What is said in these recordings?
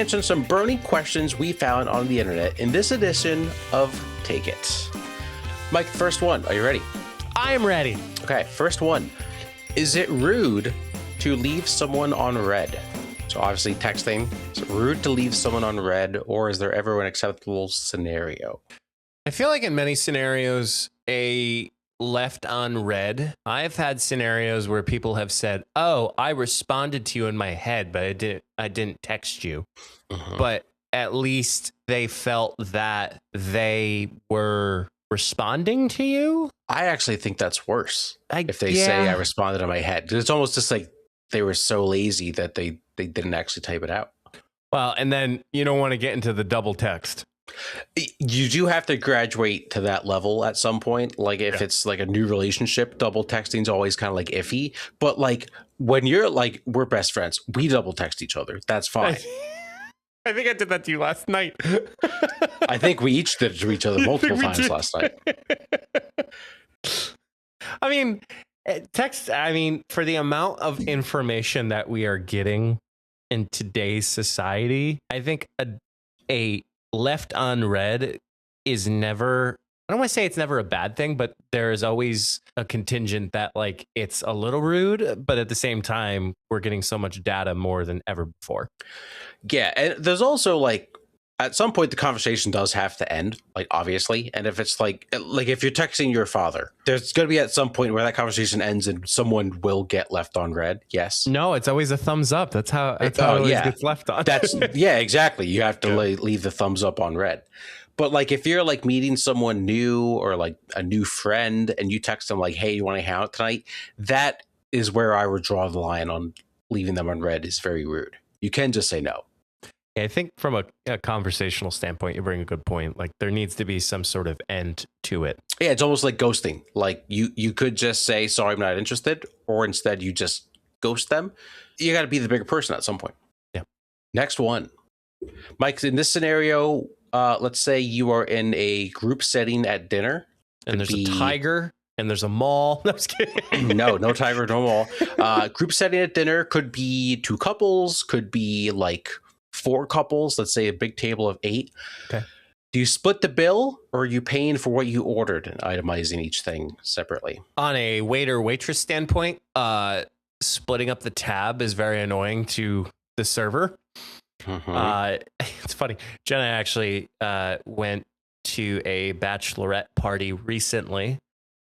answering some burning questions we found on the internet in this edition of Take It. Mike, first one. Are you ready? I am ready. Okay, first one. Is it rude to leave someone on red? So obviously texting. Is it rude to leave someone on red, or is there ever an acceptable scenario? I feel like in many scenarios, a left on red. I've had scenarios where people have said, "Oh, I responded to you in my head, but I didn't text you." But at least they felt that they were responding to you. I actually think that's worse. If they say I responded in my head, it's almost just like they were so lazy that they didn't actually type it out. Well, and then you don't want to get into the double text. You do have to graduate to that level at some point. Like if it's like a new relationship, double texting is always kind of like iffy. But like when you're like, we're best friends, we double text each other. That's fine. I think I did that to you last night. I think we each did it to each other multiple times last night. I mean, text, for the amount of information that we are getting in today's society, I think a left on red is never, I don't want to say it's never a bad thing, but there is always a contingent that like it's a little rude, but at the same time, we're getting so much data more than ever before. Yeah. And there's also like, at some point, the conversation does have to end, like, obviously. And if it's like if you're texting your father, there's going to be at some point where that conversation ends and someone will get left on red. Yes. No, it's always a thumbs up. That's how it always gets left on. Yeah, exactly. You have to leave the thumbs up on red. But like if you're like meeting someone new or like a new friend and you text them like, hey, you want to hang out tonight? That is where I would draw the line on leaving them on red is very rude. You can just say no. I think from a conversational standpoint, you bring a good point. Like there needs to be some sort of end to it. Yeah, it's almost like ghosting. Like you could just say, sorry, I'm not interested. Or instead you just ghost them. You got to be the bigger person at some point. Yeah. Next one. Mike, in this scenario, let's say you are in a group setting at dinner. And there's a tiger and there's a mall. No, I was kidding. No tiger, no mall. Group setting at dinner could be 2 couples, could be like 4 couples, let's say a big table of 8. Okay. Do you split the bill or are you paying for what you ordered and itemizing each thing separately? On a waiter waitress standpoint, splitting up the tab is very annoying to the server. It's funny. Jenna actually went to a bachelorette party recently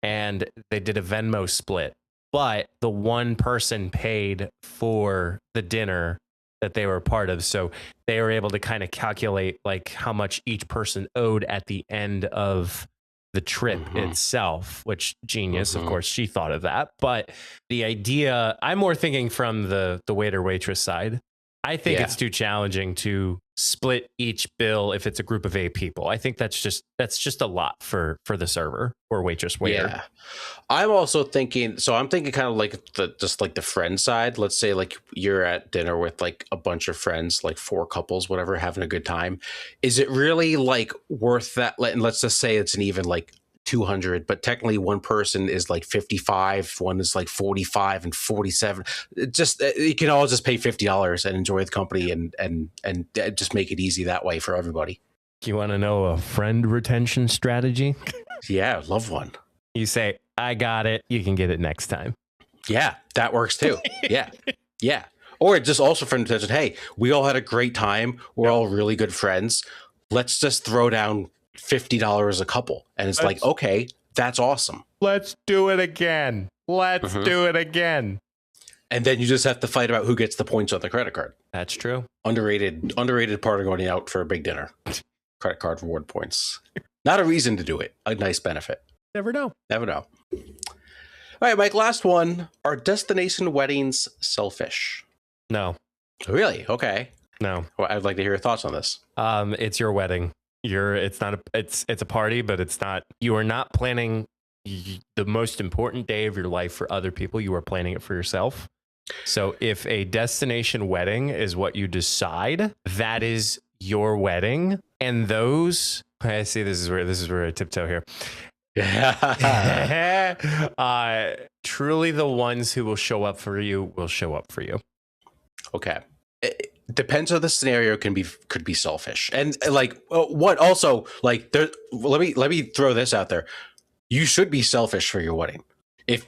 and they did a Venmo split, but the one person paid for the dinner that they were a part of. So they were able to kind of calculate like how much each person owed at the end of the trip itself, which genius, of course, she thought of that. But the idea, I'm more thinking from the waiter waitress side. I think it's too challenging to split each bill if it's a group of 8 people. I think that's just a lot for the server or waitress waiter. Yeah. I'm also thinking, I'm thinking kind of like the friend side. Let's say like you're at dinner with like a bunch of friends, like 4 couples, whatever, having a good time. Is it really like worth that? And let's just say it's an even like 200, but technically one person is like 55, one is like 45 and 47. You can all just pay $50 and enjoy the company and just make it easy that way for everybody. Do you want to know a friend retention strategy? Yeah, love one. You say, I got it. You can get it next time. Yeah, that works too. Yeah. Or just also friend retention. Hey, we all had a great time. We're all really good friends. Let's just throw down $50 a couple. And it's like, okay, that's awesome. Let's do it again. Do it again. And then you just have to fight about who gets the points on the credit card. That's true. Underrated part of going out for a big dinner. Credit card reward points. Not a reason to do it. A nice benefit. Never know. All right, Mike, last one. Are destination weddings selfish? No. Really? Okay. No. Well, I'd like to hear your thoughts on this. It's your wedding. It's a party, but it's not, you are not planning the most important day of your life for other people. You are planning it for yourself. So if a destination wedding is what you decide, that is your wedding. And those, I see this is where I tiptoe here. Truly the ones who will show up for you will show up for you. Okay. depends on the scenario, could be selfish. And like what also like there, let me throw this out there. You should be selfish for your wedding. If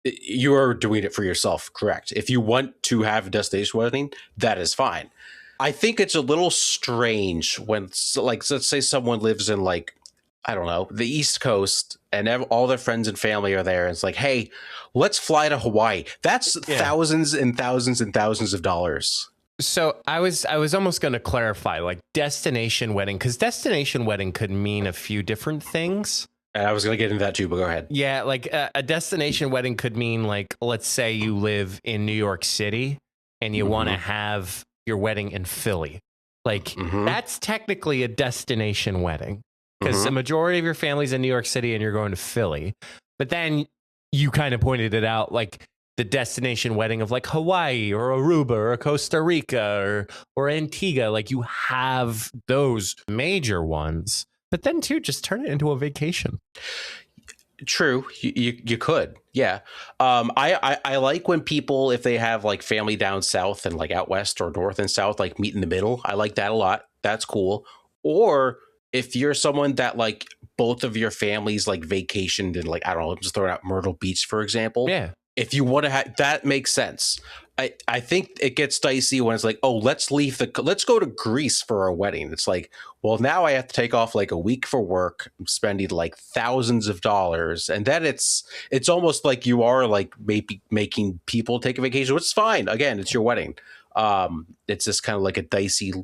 you are doing it for yourself, correct. If you want to have a destination wedding, that is fine. I think it's a little strange when, like, let's say someone lives in, like, I don't know, the East Coast, and all their friends and family are there. And it's like, hey, let's fly to Hawaii. That's thousands and thousands and thousands of dollars. So I was almost going to clarify, like, destination wedding, because destination wedding could mean a few different things. And I was going to get into that too, but go ahead. Yeah, like a destination wedding could mean, like, let's say you live in New York City and you want to have your wedding in Philly. Like, that's technically a destination wedding because the majority of your family's in New York City and you're going to Philly. But then you kind of pointed it out, like the destination wedding of like Hawaii or Aruba or Costa Rica or Antigua. Like, you have those major ones. But then, too, just turn it into a vacation. True, you could, yeah. I like when people, if they have like family down south and like out west or north and south, like meet in the middle. I like that a lot. That's cool. Or if you're someone that like both of your families like vacationed in, like, I don't know, I'm just throwing out Myrtle Beach, for example. Yeah. If you want to have, that makes sense. I think it gets dicey when it's like, oh, let's go to Greece for a wedding. It's like, well, now I have to take off like a week for work, I'm spending like thousands of dollars. And then it's almost like you are like maybe making people take a vacation, which is fine. Again, it's your wedding. It's just kind of like a dicey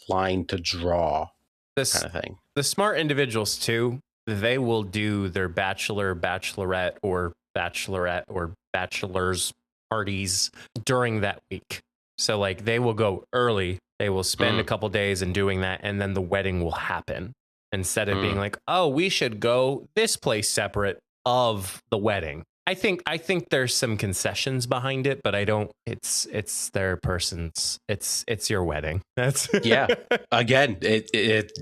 line to draw, this kind of thing. The smart individuals too, they will do their bachelorette or bachelor's parties during that week. So like they will go early, they will spend a couple days in doing that, and then the wedding will happen instead of being like, oh, we should go this place separate of the wedding. I think there's some concessions behind it, but I don't. It's their person's. It's your wedding. That's yeah. Again,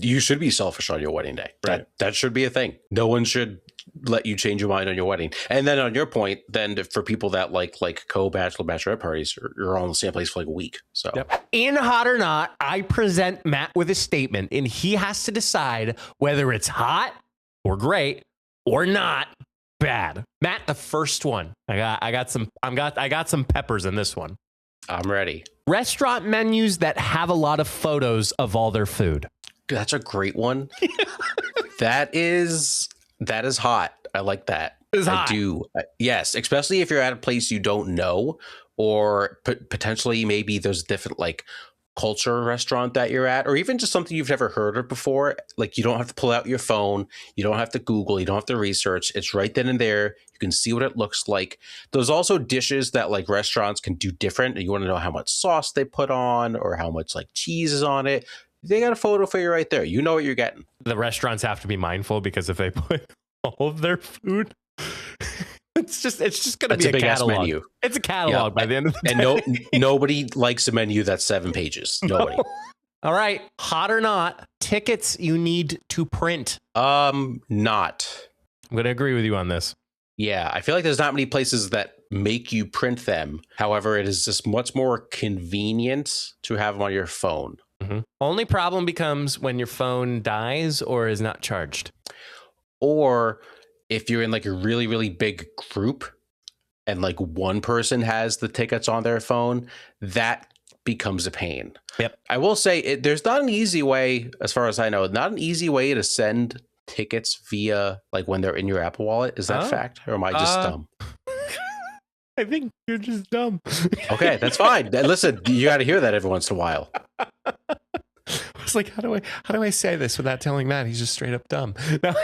you should be selfish on your wedding day. Right. That should be a thing. No one should let you change your mind on your wedding. And then on your point, then for people that like bachelorette parties, you're all in the same place for like a week. So in Hot or Not, I present Matt with a statement, and he has to decide whether it's hot or great or not bad. Matt, the first one. I got some peppers in this one. I'm ready. Restaurant menus that have a lot of photos of all their food. That's a great one. That is hot. I like that. I do. Yes, especially if you're at a place you don't know, or potentially maybe there's different like culture restaurant that you're at, or even just something you've never heard of before. Like, you don't have to pull out your phone, you don't have to Google, you don't have to research. It's right then and there. You can see what it looks like. There's also dishes that like restaurants can do different, and you want to know how much sauce they put on or how much like cheese is on it. They got a photo for you right there. You know what you're getting. The restaurants have to be mindful, because if they put all of their food, it's just going to be a big catalog. Ass menu. It's a catalog by the end of the day. And nobody likes a menu that's 7 pages. Nobody. No. All right. Hot or not, tickets you need to print. Not. I'm going to agree with you on this. Yeah. I feel like there's not many places that make you print them. However, it is just much more convenient to have them on your phone. Only problem becomes when your phone dies or is not charged. Or if you're in like a really, really big group and like one person has the tickets on their phone, that becomes a pain. Yep. I will say there's not an easy way, as far as I know, not an easy way to send tickets via like when they're in your Apple Wallet. Is that fact? Or am I just dumb? I think you're just dumb. Okay, that's fine. Listen, you got to hear that every once in a while. I was like, how do I say this without telling Matt he's just straight up dumb? No.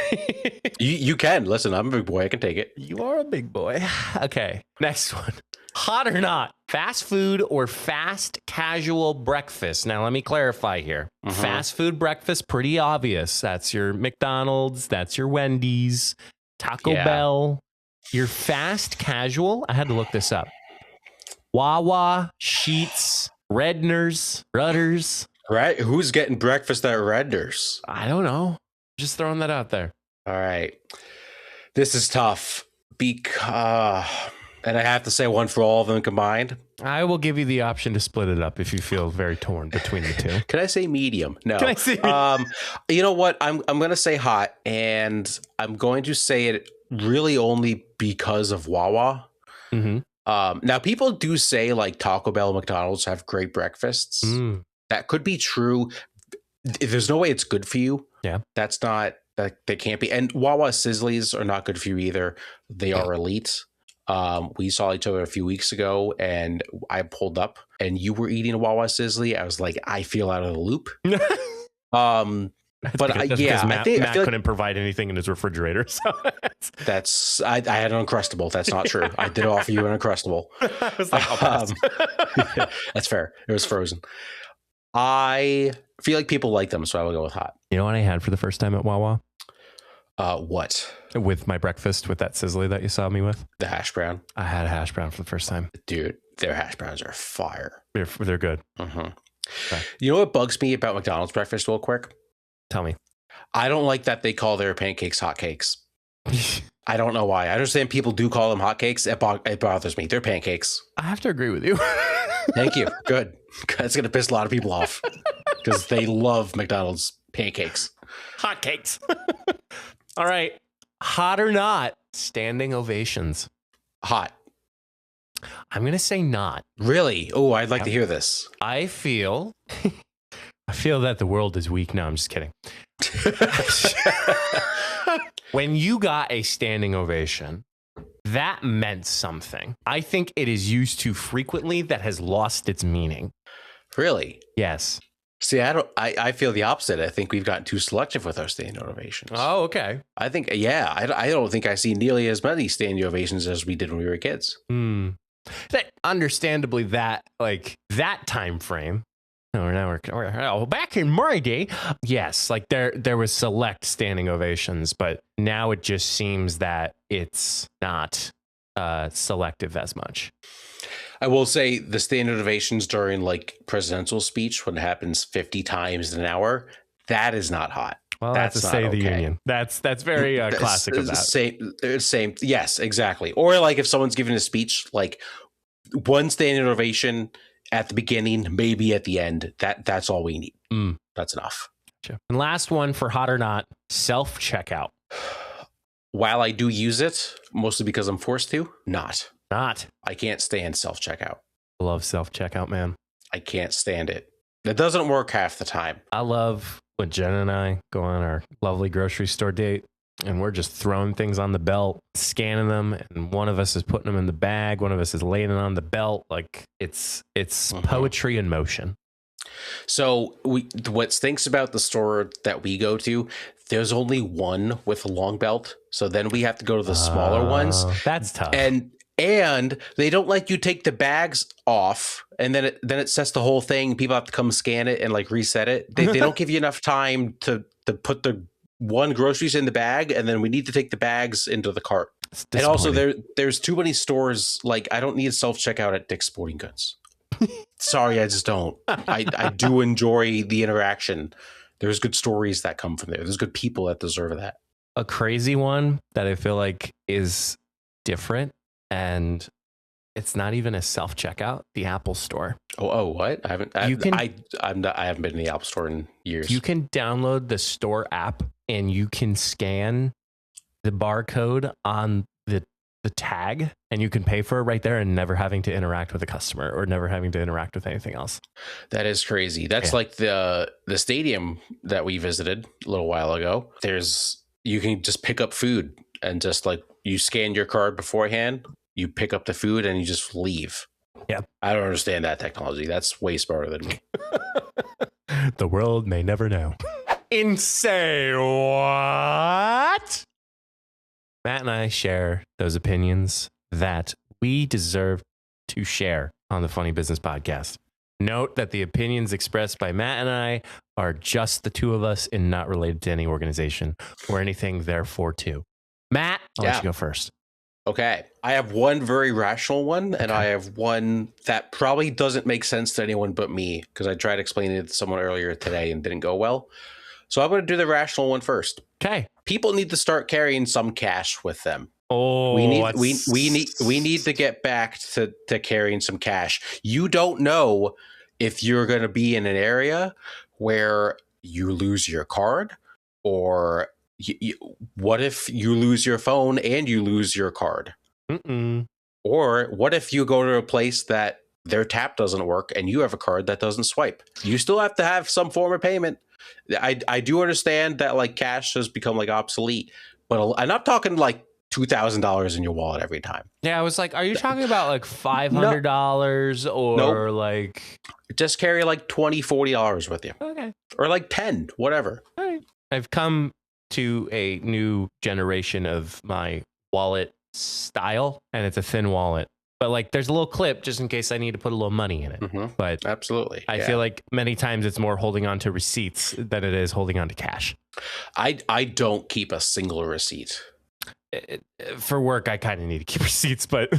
You can. Listen, I'm a big boy. I can take it. You are a big boy. Okay, next one. Hot or not, fast food or fast casual breakfast? Now, let me clarify here. Fast food breakfast, pretty obvious. That's your McDonald's. That's your Wendy's, Taco Bell. Your fast casual, I had to look this up. Wawa, Sheetz, Redner's, Rudders. Right? Who's getting breakfast at Redner's? I don't know. Just throwing that out there. All right. This is tough because, and I have to say one for all of them combined. I will give you the option to split it up if you feel very torn between the two. Can I say medium? No. Can I say you know what? I'm going to say hot, and I'm going to say it really only because of Wawa. Mm-hmm. Now, people do say like Taco Bell and McDonald's have great breakfasts. That could be true. There's no way it's good for you. Yeah. That's not, they can't be. And Wawa Sizzlies are not good for you either. They are elite. We saw each other a few weeks ago, and I pulled up and you were eating a Wawa Sizzly. I was like, I feel out of the loop. But Matt couldn't provide anything in his refrigerator. So I had an Uncrustable. That's not true. I did offer you an Uncrustable. I was like, yeah, that's fair. It was frozen. I feel like people like them, so I will go with hot. You know what I had for the first time at Wawa? What? With my breakfast, with that sizzly that you saw me with? The hash brown. I had a hash brown for the first time. Dude, their hash browns are fire. They're good. Okay. You know what bugs me about McDonald's breakfast real quick? Tell me. I don't like that they call their pancakes hot cakes. I don't know why. I understand people do call them hot cakes. It bothers me. They're pancakes. I have to agree with you. Thank you. Good. That's going to piss a lot of people off because they love McDonald's pancakes. Hot cakes. All right. Hot or not, standing ovations. Hot. I'm going to say not. Really? Oh, I'd like to hear this. I feel that the world is weak. No, I'm just kidding. When you got a standing ovation, that meant something. I think it is used too frequently that has lost its meaning. Really? Yes. See, I feel the opposite. I think we've gotten too selective with our standing ovations. Oh, okay. I think, I don't think I see nearly as many standing ovations as we did when we were kids. That understandably that time frame. Back in my day, yes, like there was select standing ovations, but now it just seems that it's not selective as much. I will say the standing ovations during like presidential speech, when it happens 50 times an hour, that is not hot. Well, that's a State of the Union. That's very classic of that. Same. Yes, exactly. Or like if someone's giving a speech, like one standing ovation at the beginning, maybe at the end. That's all we need. That's enough. Gotcha. And last one for hot or not, self-checkout. While I do use it, mostly because I'm forced to, not. I can't stand self-checkout. I love self-checkout, man. I can't stand it. It doesn't work half the time. I love when Jen and I go on our lovely grocery store date and we're just throwing things on the belt, scanning them, and one of us is putting them in the bag, one of us is laying it on the belt. Like it's poetry in motion. So what stinks about the store that we go to, there's only one with a long belt. So then we have to go to the smaller ones. That's tough. And they don't let you take the bags off, and then it sets the whole thing. People have to come scan it and like reset it. They don't give you enough time to put the one groceries in the bag, and then we need to take the bags into the cart. And also there's too many stores. Like I don't need self-checkout at Dick's Sporting Goods. Sorry, I just don't. I do enjoy the interaction. There's good stories that come from there. There's good people that deserve that. A crazy one that I feel like is different, and it's not even a self-checkout, the Apple Store. Oh, what? I haven't been in the Apple Store in years. You can download the store app and you can scan the barcode on the tag and you can pay for it right there and never having to interact with a customer or never having to interact with anything else. That is crazy. That's like the stadium that we visited a little while ago. You can just pick up food and just like you scan your card beforehand, you pick up the food and you just leave. Yeah. I don't understand that technology. That's way smarter than me. The world may never know. Say what? Matt and I share those opinions that we deserve to share on the Funny Business Podcast. Note that the opinions expressed by Matt and I are just the two of us and not related to any organization or anything therefore too. Matt, I'll let you go first. Okay. I have one very rational one, and I have one that probably doesn't make sense to anyone but me because I tried explaining it to someone earlier today and didn't go well. So I'm going to do the rational one first. Okay. People need to start carrying some cash with them. Oh, We need to get back to carrying some cash. You don't know if you're going to be in an area where you lose your card, or what if you lose your phone and you lose your card? Mm-mm. Or what if you go to a place that their tap doesn't work and you have a card that doesn't swipe? You still have to have some form of payment. I do understand that like cash has become like obsolete, but I'm not talking like $2,000 in your wallet every time. Yeah, I was like, are you talking about like No, $500 or nope. like? Just carry like $20, $40 with you, Okay, or like 10, whatever. all right. I've come to a new generation of my wallet style, and it's a thin wallet. But like, there's a little clip just in case I need to put a little money in it. Mm-hmm. But Absolutely, I feel like many times it's more holding on to receipts than it is holding on to cash. I don't keep a single receipt. For work, I kind of need to keep receipts, but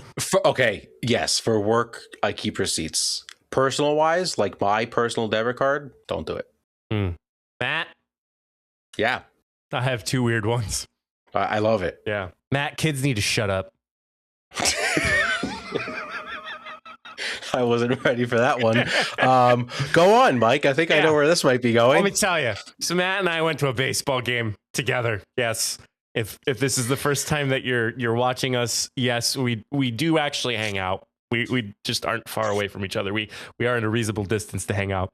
Okay, yes, for work I keep receipts. Personal wise, like my personal debit card, don't do it. Matt, Yeah, I have two weird ones. I love it. Yeah, Matt, kids need to shut up. I wasn't ready for that one. Go on, Mike. I think I know where this might be going. Let me tell you. So Matt and I went to a baseball game together. Yes. If this is the first time that you're watching us, yes, we do actually hang out. We just aren't far away from each other. We are in a reasonable distance to hang out.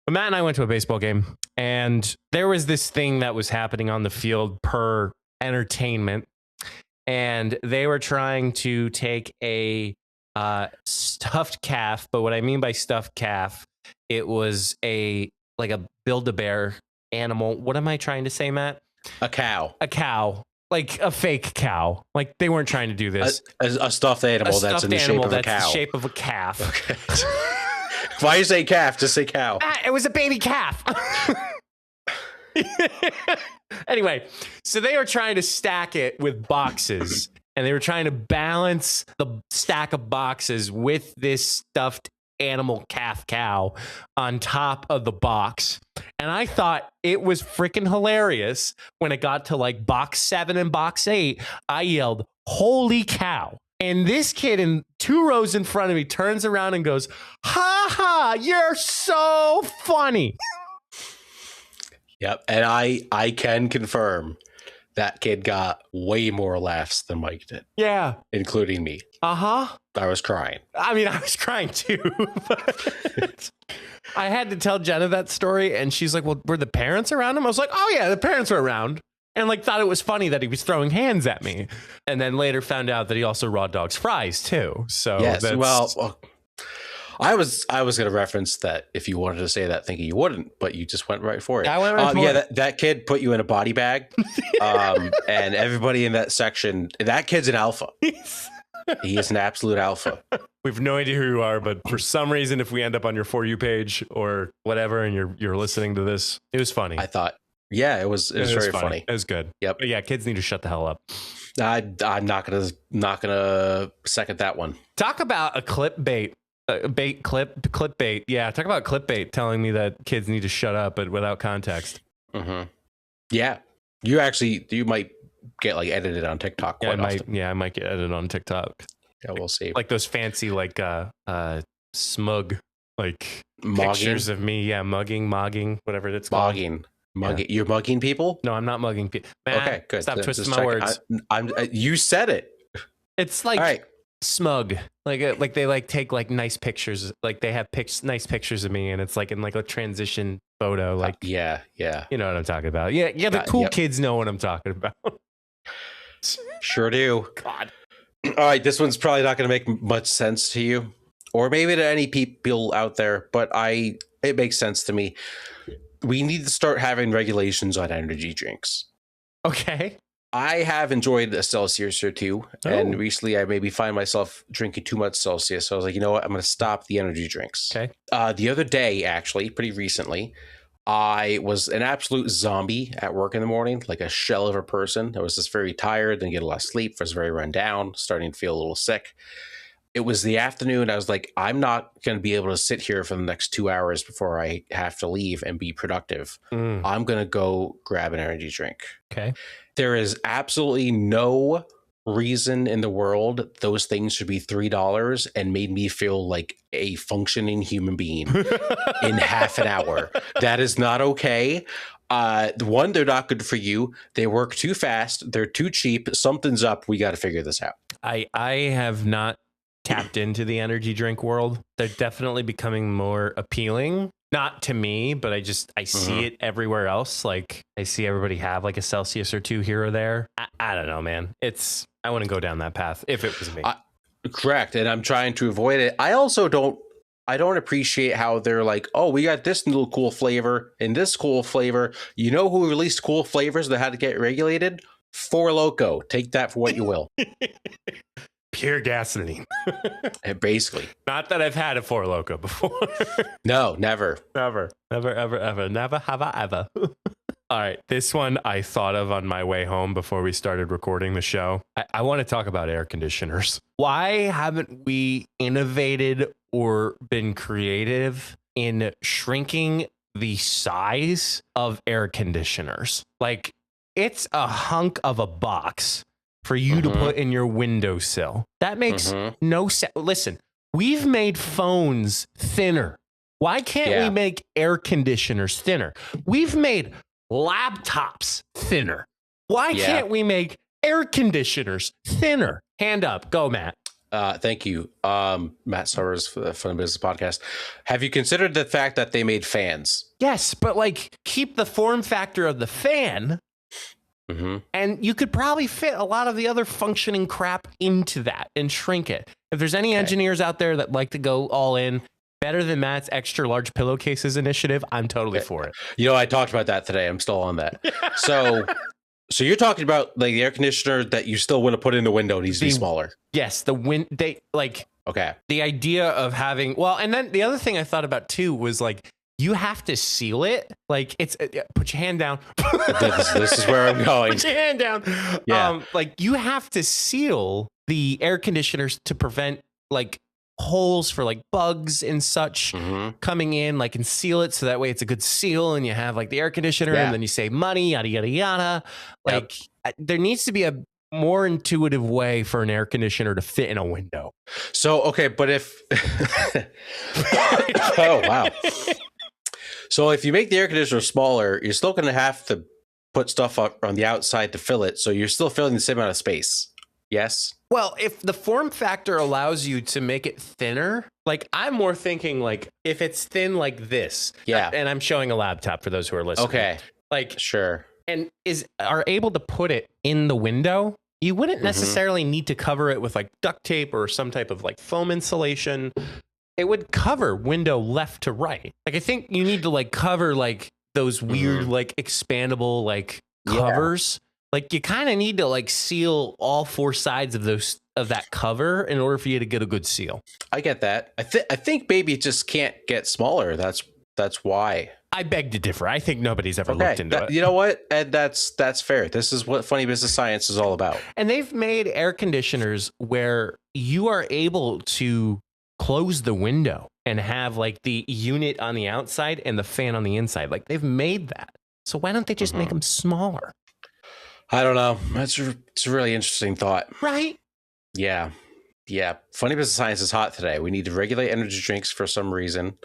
But Matt and I went to a baseball game, and there was this thing that was happening on the field per entertainment, and they were trying to take a stuffed calf. But what I mean by stuffed calf, it was like a Build-A-Bear animal. What am I trying to say, Matt? A cow. A cow. Like a fake cow. Like they weren't trying to do this. A stuffed animal that's in the shape of a cow. The shape of a calf. Okay. Why you say calf? Just say cow. It was a baby calf. Anyway, so they were trying to stack it with boxes, and they were trying to balance the stack of boxes with this stuffed animal calf cow on top of the box. And I thought it was freaking hilarious when it got to like box 7 and box 8. I yelled, "Holy cow." And this kid in 2 rows in front of me turns around and goes, "Ha ha, you're so funny." Yep. And I can confirm that kid got way more laughs than Mike did. Yeah. Including me. Uh-huh. I was crying. I mean, I was crying too. But I had to tell Jenna that story, and she's like, "Well, were the parents around him?" I was like, "Oh yeah, the parents were around." And like thought it was funny that he was throwing hands at me. And then later found out that he also raw dogs fries too. So yes, well, I was going to reference that if you wanted to say that, thinking you wouldn't, but you just went right for it. I went right for it. That kid put you in a body bag, and everybody in that section. That kid's an alpha. He is an absolute alpha. We have no idea who you are, but for some reason, if we end up on your For You page or whatever, and you're listening to this, it was funny. I thought, yeah, it was very funny. It was good. Yep. But yeah, kids need to shut the hell up. I'm not gonna second that one. Talk about a clickbait. Clickbait. Yeah, talk about clickbait telling me that kids need to shut up, but without context. Mm-hmm. Yeah, you might get like edited on TikTok. I might get edited on TikTok. Yeah, we'll see. Like those fancy smug like Mogging? Pictures of me. Yeah, mogging, whatever it's called. Mugging. Yeah. You're mugging people? No, I'm not mugging people. Okay, good. Stop twisting my words. You said it. It's like right. Smug. Like they like take like nice pictures. Like they have nice pictures of me, and it's like in like a transition photo. Like yeah. You know what I'm talking about. Yeah. The cool kids know what I'm talking about. Sure do. God. All right, this one's probably not going to make much sense to you, or maybe to any people out there, but it makes sense to me. We need to start having regulations on energy drinks. Okay. I have enjoyed a Celsius or two, and recently I maybe find myself drinking too much Celsius. So I was like, you know what? I'm going to stop the energy drinks. Okay. The other day, actually, pretty recently, I was an absolute zombie at work in the morning, like a shell of a person. I was just very tired, didn't get a lot of sleep, was very run down, starting to feel a little sick. It was the afternoon. I was like, I'm not going to be able to sit here for the next 2 hours before I have to leave and be productive. I'm going to go grab an energy drink. Okay. There is absolutely no reason in the world those things should be $3 and made me feel like a functioning human being in half an hour. That is not okay. One, they're not good for you. They work too fast. They're too cheap. Something's up. We got to figure this out. I have not tapped into the energy drink world. They're definitely becoming more appealing. Not to me, but I see it everywhere else. Like I see everybody have like a Celsius or two here or there. I don't know, man. I wouldn't go down that path if it was me. Correct. And I'm trying to avoid it. I also don't appreciate how they're like, oh, we got this little cool flavor and this cool flavor. You know who released cool flavors that had to get regulated? Four Loko. Take that for what you will. Pure gasoline. Basically. Not that I've had a Four Loko before. No, never. Never, ever. Never have I ever. All right. This one I thought of on my way home before we started recording the show. I want to talk about air conditioners. Why haven't we innovated or been creative in shrinking the size of air conditioners? Like, it's a hunk of a box for you to put in your windowsill. That makes no sense. Listen, we've made phones thinner. Why can't we make air conditioners thinner? We've made laptops thinner. Why can't we make air conditioners thinner? Hand up. Go, Matt. Thank you. Matt Summers for the Fun Business Podcast. Have you considered the fact that they made fans? Yes, but like keep the form factor of the fan. And you could probably fit a lot of the other functioning crap into that and shrink it. If there's any engineers out there that like to go all in, better than Matt's extra large pillowcases initiative, I'm totally for it. You know, I talked about that today. I'm still on that. So you're talking about like the air conditioner that you still want to put in the window needs to be smaller. Yes, the idea of having, well, and then the other thing I thought about too was like, you have to seal it. Like it's put your hand down. This is where I'm going. Put your hand down. Yeah. Like you have to seal the air conditioners to prevent like holes for like bugs and such coming in, like, and seal it so that way it's a good seal and you have like the air conditioner and then you save money, yada yada yada. Like there needs to be a more intuitive way for an air conditioner to fit in a window. So okay, but if oh wow. So if you make the air conditioner smaller, you're still going to have to put stuff up on the outside to fill it. So you're still filling the same amount of space. Yes. Well, if the form factor allows you to make it thinner, like I'm more thinking like if it's thin like this. Yeah. And I'm showing a laptop for those who are listening. Okay. Like sure. And are able to put it in the window. You wouldn't necessarily need to cover it with like duct tape or some type of like foam insulation. It would cover window left to right. Like I think you need to like cover like those weird like expandable like covers. Like you kind of need to like seal all four sides of that cover in order for you to get a good seal. I get that. I think maybe it just can't get smaller. That's why. I beg to differ. I think nobody's ever looked into it. You know what? And that's fair. This is what Funny Business Science is all about. And they've made air conditioners where you are able to close the window and have like the unit on the outside and the fan on the inside. Like they've made that. So why don't they just make them smaller? I don't know. It's a really interesting thought. Right? Yeah. Yeah. Funny Business Science is hot today. We need to regulate energy drinks for some reason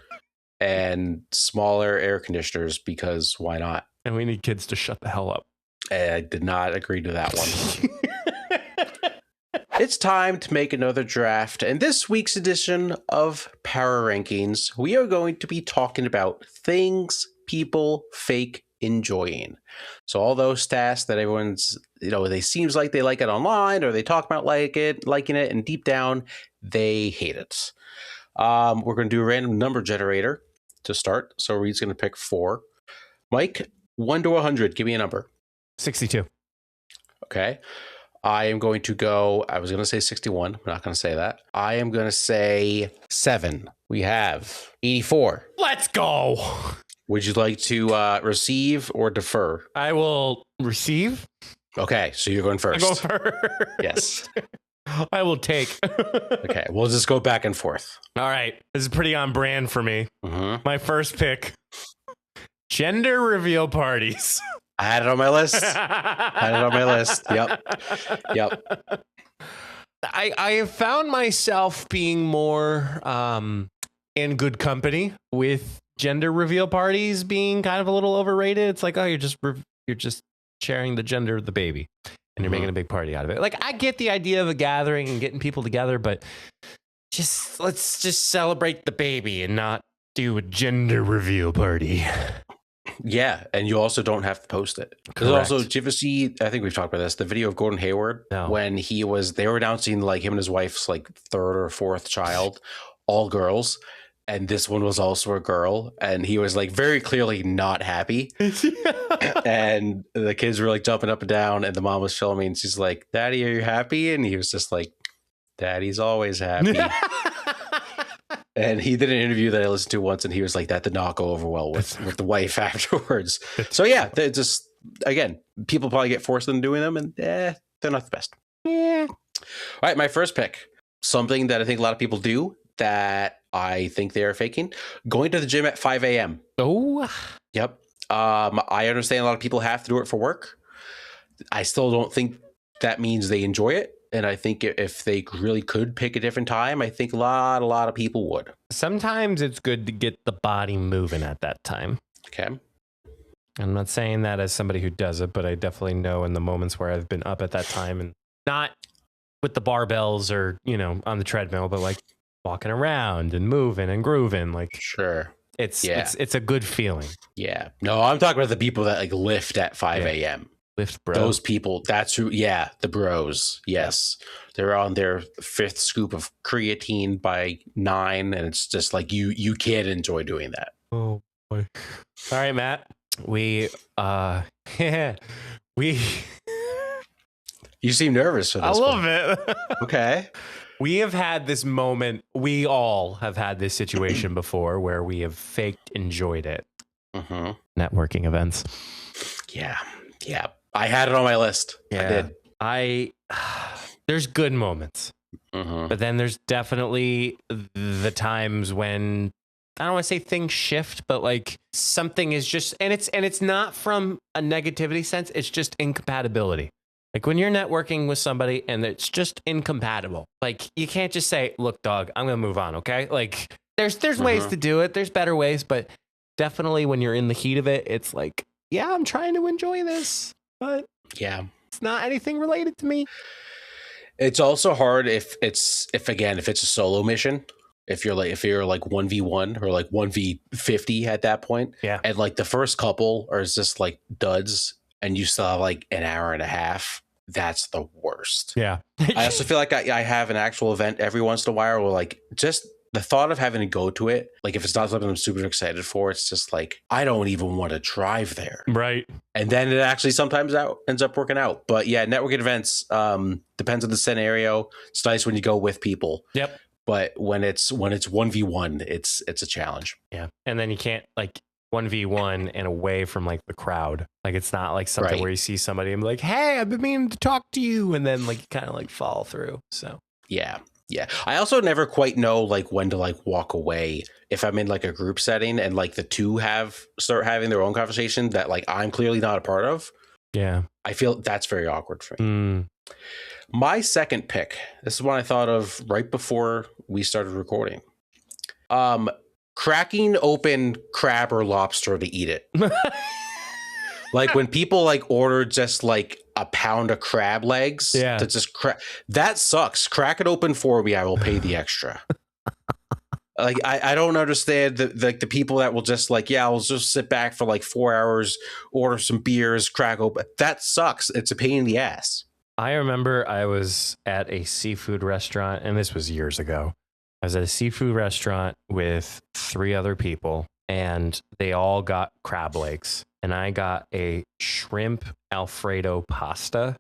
and smaller air conditioners because why not? And we need kids to shut the hell up. I did not agree to that one. It's time to make another draft. And this week's edition of Power Rankings, we are going to be talking about things people fake enjoying. So all those tasks that everyone's, they seems like they like it online or they talk about liking it, and deep down they hate it. We're going to do a random number generator to start. So Reed's going to pick 4. Mike, 1 to 100, give me a number. 62. Okay. I am going to go, I was going to say 61. I'm not going to say that. I am going to say 7. We have 84. Let's go. Would you like to receive or defer? I will receive. Okay, so you're going first. I go first. Yes. I will take. Okay, we'll just go back and forth. All right. This is pretty on brand for me. My first pick. Gender reveal parties. I had it on my list. Had it on my list. Yep. Yep. I have found myself being more in good company with gender reveal parties being kind of a little overrated. It's like, oh, you're just sharing the gender of the baby and you're making a big party out of it. Like, I get the idea of a gathering and getting people together, but let's just celebrate the baby and not do a gender reveal party. Yeah, and you also don't have to post it. Because also, did you ever see, I think we've talked about this, the video of Gordon Hayward when they were announcing like him and his wife's like third or fourth child, all girls. And this one was also a girl. And he was like very clearly not happy. And the kids were like jumping up and down. And the mom was filming. And she's like, Daddy, are you happy? And he was just like, Daddy's always happy. And he did an interview that I listened to once, and he was like, that did not go over well with the wife afterwards. So yeah, they're just, again, people probably get forced into doing them, and they're not the best. Yeah. All right, my first pick, something that I think a lot of people do that I think they are faking, going to the gym at 5 a.m. Oh. Yep. I understand a lot of people have to do it for work. I still don't think that means they enjoy it. And I think if they really could pick a different time, I think a lot of people would. Sometimes it's good to get the body moving at that time. Okay. I'm not saying that as somebody who does it, but I definitely know in the moments where I've been up at that time and not with the barbells or, on the treadmill, but like walking around and moving and grooving. Like, sure. It's a good feeling. Yeah. No, I'm talking about the people that like lift at 5 a.m. Lift bro. Those people, that's who, the bros. Yes. They're on their fifth scoop of creatine by 9. And it's just like, you can't enjoy doing that. Oh boy. All right, Matt. You seem nervous for this. A little bit. Okay. We have had this moment. We all have had this situation before where we have faked enjoyed it. Networking events. Yeah. Yeah. I had it on my list. Yeah. I did. There's good moments, but then there's definitely the times when I don't want to say things shift, but like something is just, and it's not from a negativity sense. It's just incompatibility. Like when you're networking with somebody and it's just incompatible, like you can't just say, look, dog, I'm going to move on. Okay. Like there's ways to do it. There's better ways, but definitely when you're in the heat of it, it's like, yeah, I'm trying to enjoy this, but yeah, it's not anything related to me. It's also hard if it's a solo mission. If you're like 1v1 or like 1v50 at that point. Yeah. And like the first couple are just like duds and you still have like an hour and a half. That's the worst. Yeah. I also feel like I have an actual event every once in a while where like just the thought of having to go to it, like if it's not something I'm super excited for, it's just like, I don't even want to drive there. Right. And then it actually sometimes ends up working out. But yeah, networking events, depends on the scenario. It's nice when you go with people. Yep. But when it's 1v1, it's a challenge. Yeah. And then you can't like 1v1 and away from like the crowd. Like it's not like something where you see somebody and be like, hey, I've been meaning to talk to you. And then like you kind of like fall through. So yeah. Yeah. I also never quite know like when to like walk away if I'm in like a group setting and like the two start having their own conversation that like I'm clearly not a part of. Yeah. I feel that's very awkward for me. My second pick, this is one I thought of right before we started recording. Cracking open crab or lobster to eat it. Like when people like order just like a pound of crab legs to just that sucks. Crack it open for me. I will pay the extra. Like I don't understand the people that will just like, I'll just sit back for like 4 hours, order some beers, crack open. That sucks. It's a pain in the ass. I remember I was at a seafood restaurant, and this was years ago. I was at a seafood restaurant with 3 other people, and they all got crab legs. And I got a shrimp Alfredo pasta.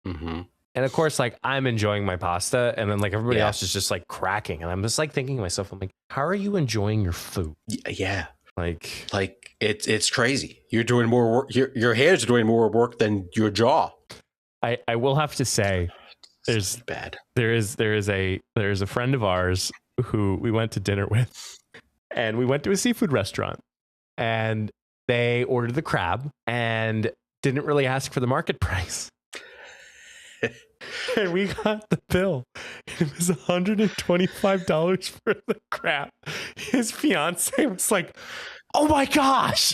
And of course, like I'm enjoying my pasta, and then like everybody else is just like cracking. And I'm just like thinking to myself, I'm like, how are you enjoying your food? Yeah. Like it's crazy. You're doing more work. Your hands are doing more work than your jaw. I will have to say, there is a friend of ours who we went to dinner with, and we went to a seafood restaurant, and they ordered the crab, and didn't really ask for the market price. And we got the bill. It was $125 for the crap. His fiance was like, oh my gosh.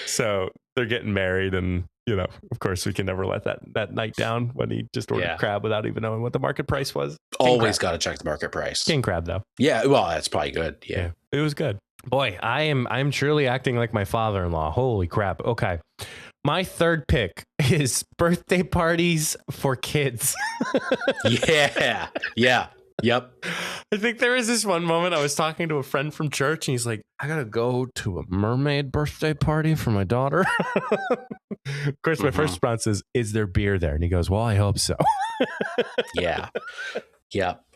So they're getting married, and of course we can never let that night down when he just ordered crab without even knowing what the market price was. Always got to check the market price. King crab though. Yeah, well, that's probably good. Yeah. It was good. Boy, I'm truly acting like my father-in-law. Holy crap. Okay. My third pick is birthday parties for kids. Yeah. Yep. I think there was this one moment I was talking to a friend from church, and he's like, I gotta go to a mermaid birthday party for my daughter. Of course, my first response is there beer there? And he goes, well, I hope so. Yeah.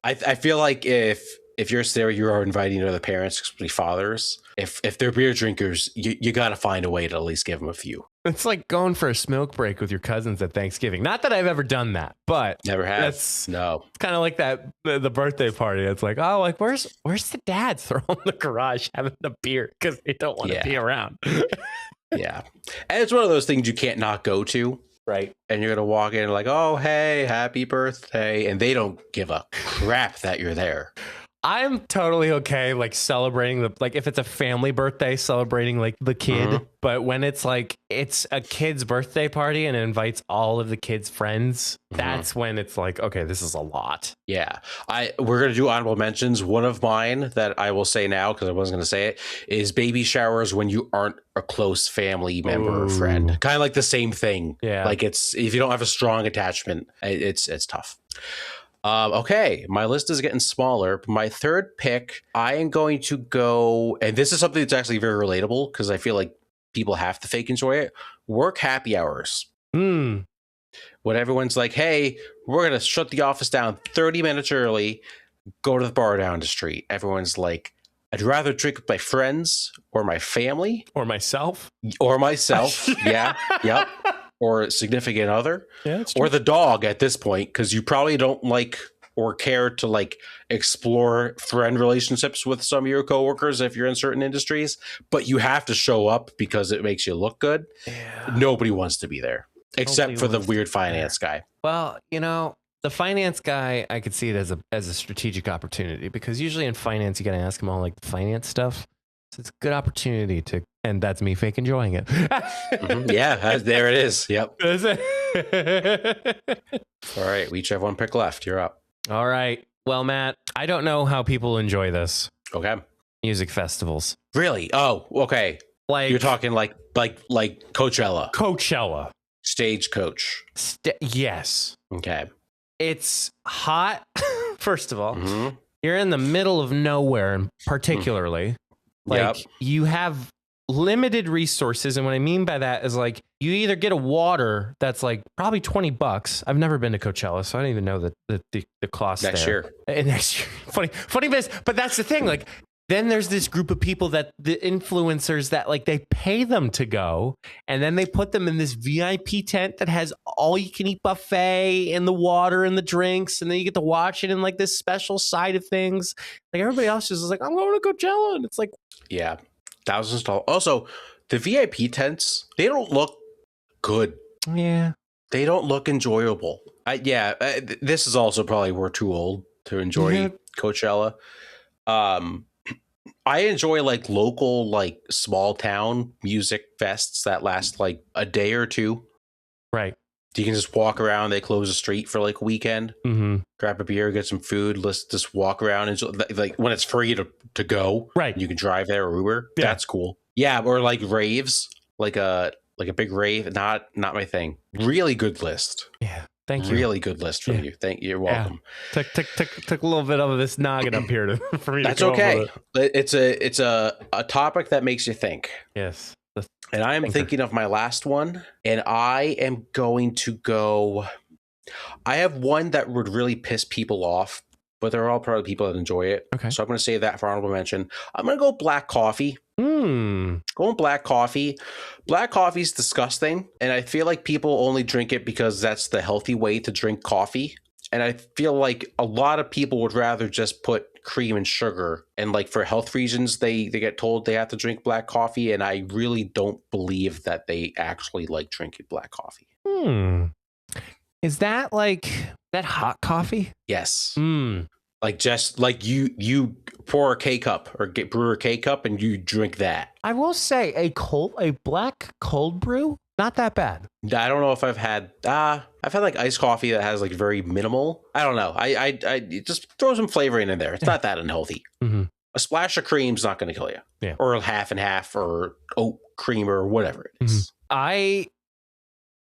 I feel like if you're there, you are inviting other parents, especially fathers. If they're beer drinkers, you got to find a way to at least give them a few. It's like going for a smoke break with your cousins at Thanksgiving. Not that I've ever done that, but never have. No, it's kind of like that the birthday party. It's like, oh, like where's the dad throwing in the garage having a beer because they don't want to be around. Yeah, and it's one of those things you can't not go to. Right. And you're going to walk in like, oh, hey, happy birthday. And they don't give a crap that you're there. I'm totally okay, like celebrating if it's a family birthday, celebrating like the kid. But when it's like it's a kid's birthday party and it invites all of the kids' friends, that's when it's like, okay, this is a lot. Yeah, we're gonna do honorable mentions. One of mine that I will say now because I wasn't gonna say it is baby showers when you aren't a close family member or friend. Kind of like the same thing. Yeah, like it's if you don't have a strong attachment, it's tough. Okay, my list is getting smaller. My third pick, I am going to go, and this is something that's actually very relatable because I feel like people have to fake enjoy it. Work happy hours. When everyone's like, hey, we're going to shut the office down 30 minutes early, go to the bar down the street. Everyone's like, I'd rather drink with my friends or my family. Or myself. Yeah. Yep. Or a significant other, or the dog at this point, because you probably don't like or care to like explore friend relationships with some of your coworkers if you're in certain industries, but you have to show up because it makes you look good. Yeah. Nobody wants to be there except for the weird finance guy. Well, the finance guy, I could see it as a strategic opportunity because usually in finance, you got to ask them all like the finance stuff. So it's a good opportunity and that's me fake enjoying it. Yeah, there it is. Yep. All right, we each have one pick left. You're up. All right. Well, Matt, I don't know how people enjoy this. Okay. Music festivals. Really? Oh, okay. Like you're talking like Coachella. Coachella. Stagecoach. Yes. Okay. It's hot. First of all, you're in the middle of nowhere, particularly. You have limited resources. And what I mean by that is like you either get a water that's like probably $20. I've never been to Coachella, so I don't even know the cost next there. year. Next year. Funny but that's the thing. Like then there's this group of people that the influencers that like they pay them to go and then they put them in this VIP tent that has all you can eat buffet and the water and the drinks. And then you get to watch it in like this special side of things. Like everybody else is like, I'm going to Coachella. And it's like, yeah, thousands of dollars. Also, the VIP tents, they don't look good. Yeah. They don't look enjoyable. This is also probably we're too old to enjoy Coachella. I enjoy like local, like small town music fests that last like a day or two. Right. You can just walk around. They close the street for like a weekend, grab a beer, get some food. Let's just walk around. And like when it's free to go, right. You can drive there or Uber. Yeah. That's cool. Yeah. Or like raves, like a big rave. Not my thing. Really good list. Yeah. Thank you. Really good list from you. You're welcome. Yeah. Took a little bit of this noggin up here for me. That's to okay. It's a topic that makes you think. Yes. And I am thinking of my last one, and I am going to go. I have one that would really piss people off, but there are all probably people that enjoy it. Okay. So I'm going to save that for honorable mention. I'm going to go black coffee. Going black coffee. Black coffee is disgusting, and I feel like people only drink it because that's the healthy way to drink coffee. And I feel like a lot of people would rather just put cream and sugar, and like for health reasons, they get told they have to drink black coffee, and I really don't believe that they actually like drinking black coffee. Is that like that hot coffee? Yes. Like just like you pour a K cup or brew a K cup and you drink that. I will say a black cold brew, not that bad. I don't know if I've had like iced coffee that has like very minimal. I don't know. I just throw some flavoring in there. It's not that unhealthy. A splash of cream's not going to kill you. Yeah. Or half and half or oat cream or whatever it is. I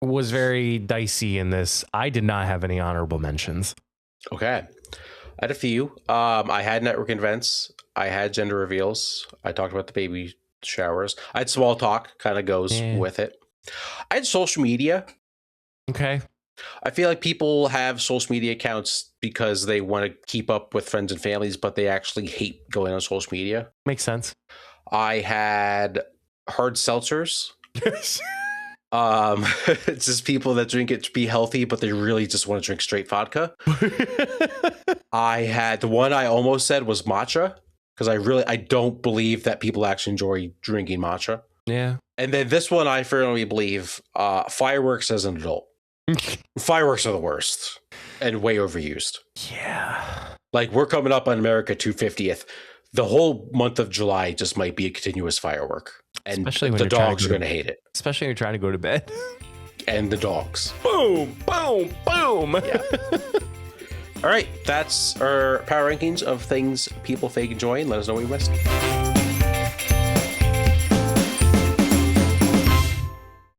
was very dicey in this. I did not have any honorable mentions. Okay. I had a few. I had networking events. I had gender reveals. I talked about the baby showers. I had small talk, kind of goes with it. I had social media. Okay. I feel like people have social media accounts because they want to keep up with friends and families, but they actually hate going on social media. Makes sense. I had hard seltzers. It's just people that drink it to be healthy, but they really just want to drink straight vodka. I had the one I almost said was matcha, because I don't believe that people actually enjoy drinking matcha. Yeah. And then this one I firmly believe, fireworks as an adult. Fireworks are the worst and way overused. Yeah. Like we're coming up on America 250th. The whole month of July just might be a continuous firework. And especially when the dogs are going to hate it. Especially when you're trying to go to bed. And the dogs. Boom, boom, boom. Yeah. All right. That's our power rankings of things people fake enjoy. Let us know what you missed.